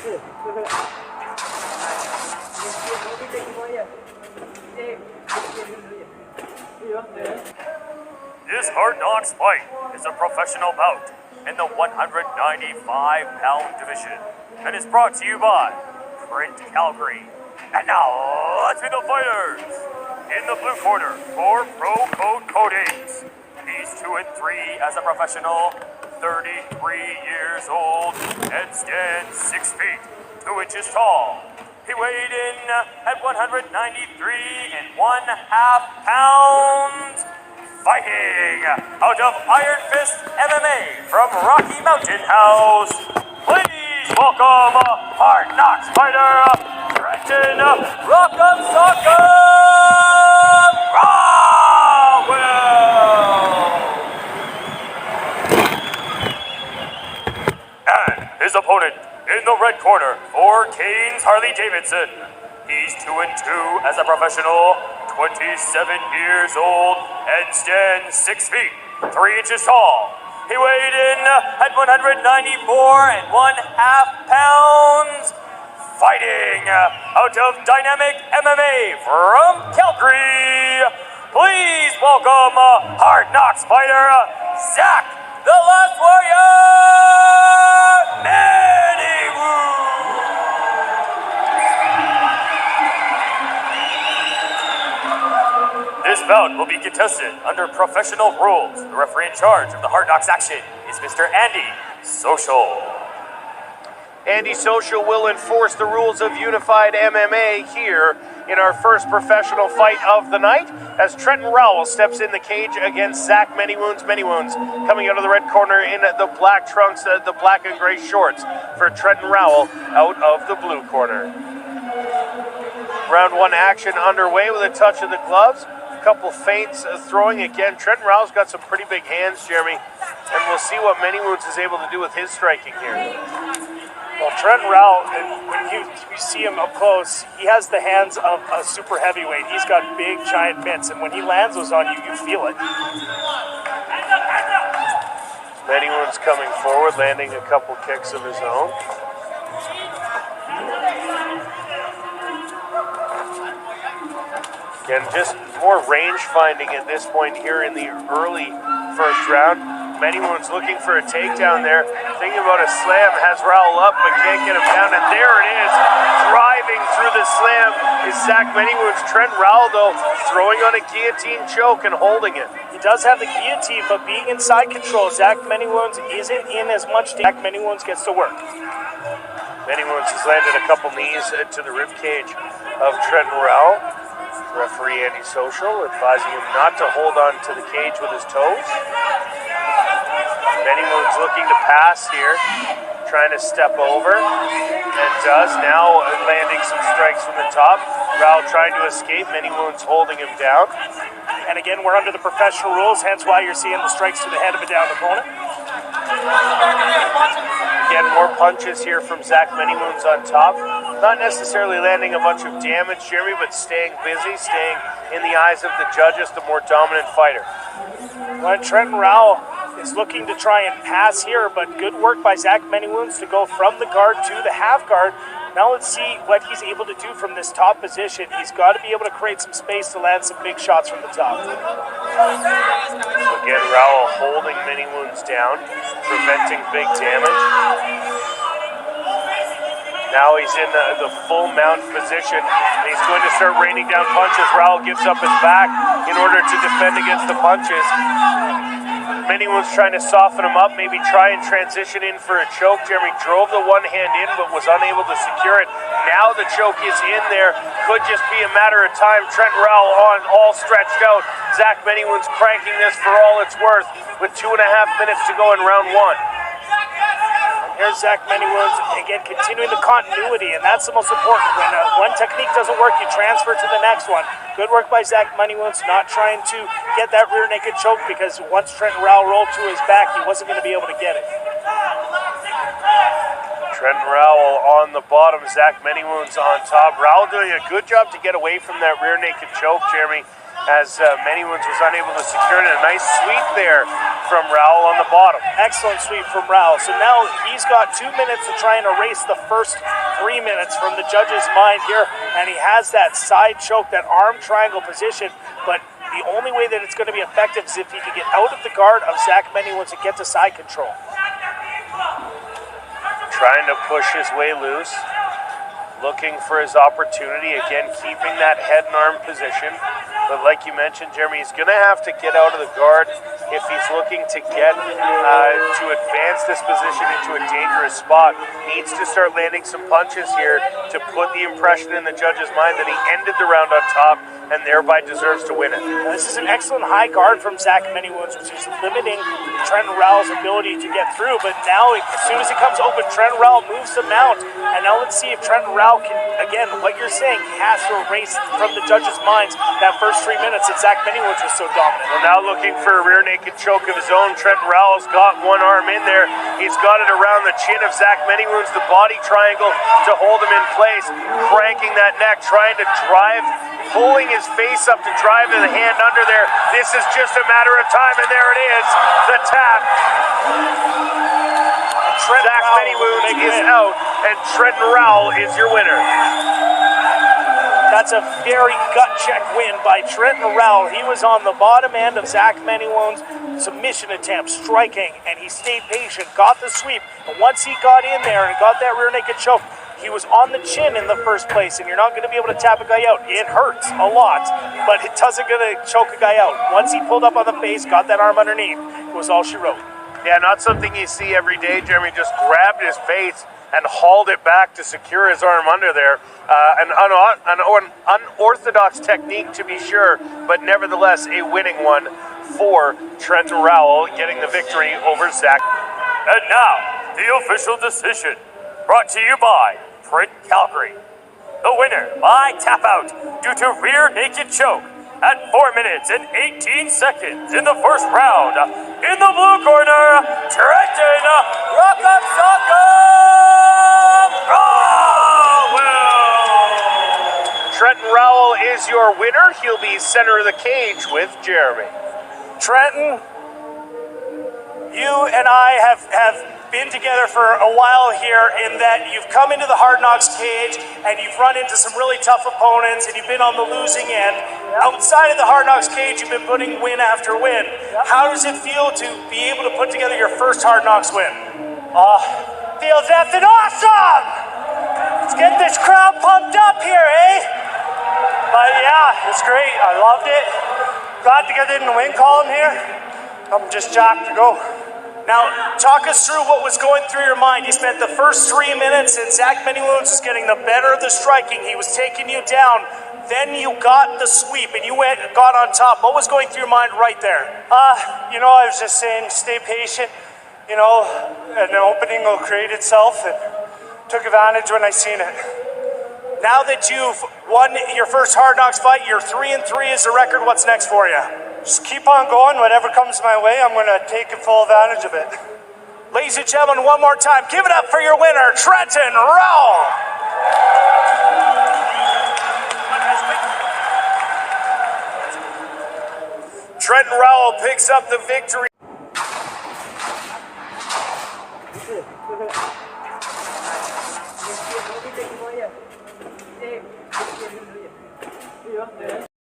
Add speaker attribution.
Speaker 1: This hard knocks fight is a professional bout in the 195-pound division and is brought to you by Print Calgary. And now, let's meet the fighters. In the blue corner for Pro Code Coatings. He's 2-3 as a professional, 33 years old, and stands 6 feet, 2 inches tall. He weighed in at 193.5 pounds. Fighting out of Iron Fist MMA from Rocky Mountain House. Please welcome Hard Knocks fighter, Tronton Rock'em Sock'em Rowell. And his opponent in the red corner for Kane's Harley Davidson. He's 2-2 as a professional, 27 years old, and stands 6 feet, 3 inches tall. He weighed in at 194.5 pounds. Fighting out of Dynamic MMA from Calgary. Please welcome Hard Knocks fighter, Zack, the Last Warrior, Manywounds. This bout will be contested under professional rules. The referee in charge of the Hard Knocks action is Mr. Andy Social.
Speaker 2: Andy Social will enforce the rules of Unified MMA here in our first professional fight of the night as Tronton Rowell steps in the cage against Zack Manywounds. Manywounds coming out of the red corner in the black trunks, the black and gray shorts for Tronton Rowell out of the blue corner. Round one action underway with a touch of the gloves. Couple feints throwing again. Tronton Rowell's got some pretty big hands, Jeremy, and we'll see what Manywounds is able to do with his striking here.
Speaker 3: Well, Tronton Rowell, when you see him up close, he has the hands of a super heavyweight. He's got big, giant mitts, and when he lands those on you, you feel it.
Speaker 2: Manywounds coming forward, landing a couple kicks of his own. Again, just more range finding at this point here in the early first round. Manywounds looking for a takedown there. Thinking about a slam, has Rowell up but can't get him down, and there it is. Driving through the slam is Zack Manywounds. Tronton Rowell, though, throwing on a guillotine choke and holding it.
Speaker 3: He does have the guillotine, but being in side control, Zack Manywounds isn't in as much. Zack Manywounds gets to work.
Speaker 2: Manywounds has landed a couple knees to the rib cage of Tronton Rowell. Referee Andy Social advising him not to hold on to the cage with his toes. Manywounds looking to pass here, trying to step over, and does now, landing some strikes from the top. Rowell trying to escape, Manywounds holding him down.
Speaker 3: And again, we're under the professional rules, hence why you're seeing the strikes to the head of a downed opponent.
Speaker 2: Again, more punches here from Zack Manywounds on top. Not necessarily landing a bunch of damage, Jeremy, but staying busy, staying in the eyes of the judges, the more dominant fighter.
Speaker 3: Well, Tronton Rowell is looking to try and pass here, but good work by Zack Manywounds to go from the guard to the half guard. Now let's see what he's able to do from this top position. He's got to be able to create some space to land some big shots from the top.
Speaker 2: Again, Rowell holding Manywounds down, preventing big damage. Now he's in the full mount position, and he's going to start raining down punches. Rowell gives up his back in order to defend against the punches. Manywounds trying to soften him up, maybe try and transition in for a choke. Jeremy drove the one hand in, but was unable to secure it. Now the choke is in there. Could just be a matter of time. Tronton Rowell on, all stretched out. Zack Manywounds cranking this for all it's worth with 2.5 minutes to go in round one.
Speaker 3: Here's Zack Manywounds, again, continuing the continuity, and that's the most important. When one technique doesn't work, you transfer to the next one. Good work by Zack Manywounds, not trying to get that rear naked choke, because once Tronton Rowell rolled to his back, he wasn't going to be able to get it.
Speaker 2: Tronton Rowell on the bottom, Zack Manywounds on top. Rowell doing a good job to get away from that rear naked choke, Jeremy. as Manywounds was unable to secure it. A nice sweep there from Rowell on the bottom.
Speaker 3: Excellent sweep from Rowell. So now he's got 2 minutes to try and erase the first 3 minutes from the judge's mind here, and he has that side choke, that arm triangle position, but the only way that it's going to be effective is if he can get out of the guard of Zack Manywounds and get to side control.
Speaker 2: Trying to push his way loose. Looking for his opportunity, again keeping that head and arm position. But like you mentioned, Jeremy, he's going to have to get out of the guard if he's looking to get to advance this position into a dangerous spot. Needs to start landing some punches here to put the impression in the judge's mind that he ended the round on top and thereby deserves to win it.
Speaker 3: This is an excellent high guard from Zack Manywounds, which is limiting Tronton Rowell's ability to get through. But now, as soon as he comes open, Tronton Rowell moves the mount. And now let's see if Tronton Rowell can, again, what you're saying, he has to erase from the judges' minds that first 3 minutes that Zack Manywounds was so dominant.
Speaker 2: Well, now looking for a rear naked choke of his own. Tronton Rowell's got one arm in there. He's got it around the chin of Zack Manywounds, the body triangle to hold him in place, cranking that neck, trying to drive, pulling his face up to drive the hand under there. This is just a matter of time, and there it is, the tap. Zack Manywounds is out, and Tronton Rowell is your winner.
Speaker 3: That's a very gut check win by Tronton Rowell. He was on the bottom end of Zack Manywounds' submission attempt, striking, and he stayed patient, got the sweep. And once he got in there and got that rear naked choke, he was on the chin in the first place, and you're not going to be able to tap a guy out. It hurts a lot, but it doesn't going to choke a guy out. Once he pulled up on the face, got that arm underneath, it was all she wrote.
Speaker 2: Yeah, not something you see every day. Jeremy just grabbed his face and hauled it back to secure his arm under there. An unorthodox technique, to be sure, but nevertheless a winning one for Tronton Rowell, getting the victory over Zack.
Speaker 1: And now, the official decision, brought to you by Print Calgary. The winner by tap out due to rear naked choke at 4 minutes and 18 seconds in the first round. In the blue corner, Tronton Rock'em Sock'em Rowell.
Speaker 2: Tronton Rowell is your winner. He'll be center of the cage with Jeremy.
Speaker 3: Tronton, you and I have been together for a while here in that you've come into the Hard Knocks cage and you've run into some really tough opponents and you've been on the losing end. Outside of the Hard Knocks cage, you've been putting win after win. How does it feel to be able to put together your first Hard Knocks win?
Speaker 4: Feels effing awesome! Let's get this crowd pumped up here, eh? But yeah, it's great. I loved it. Glad to get in the win column here. I'm just jacked to go.
Speaker 3: Now, talk us through what was going through your mind. You spent the first 3 minutes and Zack Manywounds was getting the better of the striking. He was taking you down. Then you got the sweep and you got on top. What was going through your mind right there?
Speaker 4: I was just saying, stay patient. An opening will create itself, and took advantage when I seen it.
Speaker 3: Now that you've won your first Hard Knocks fight, you're 3-3 is the record. What's next for you?
Speaker 4: Just keep on going. Whatever comes my way, I'm going to take full advantage of it.
Speaker 3: Ladies and gentlemen, one more time, give it up for your winner, Tronton Rowell.
Speaker 2: Tronton Rowell picks up the victory.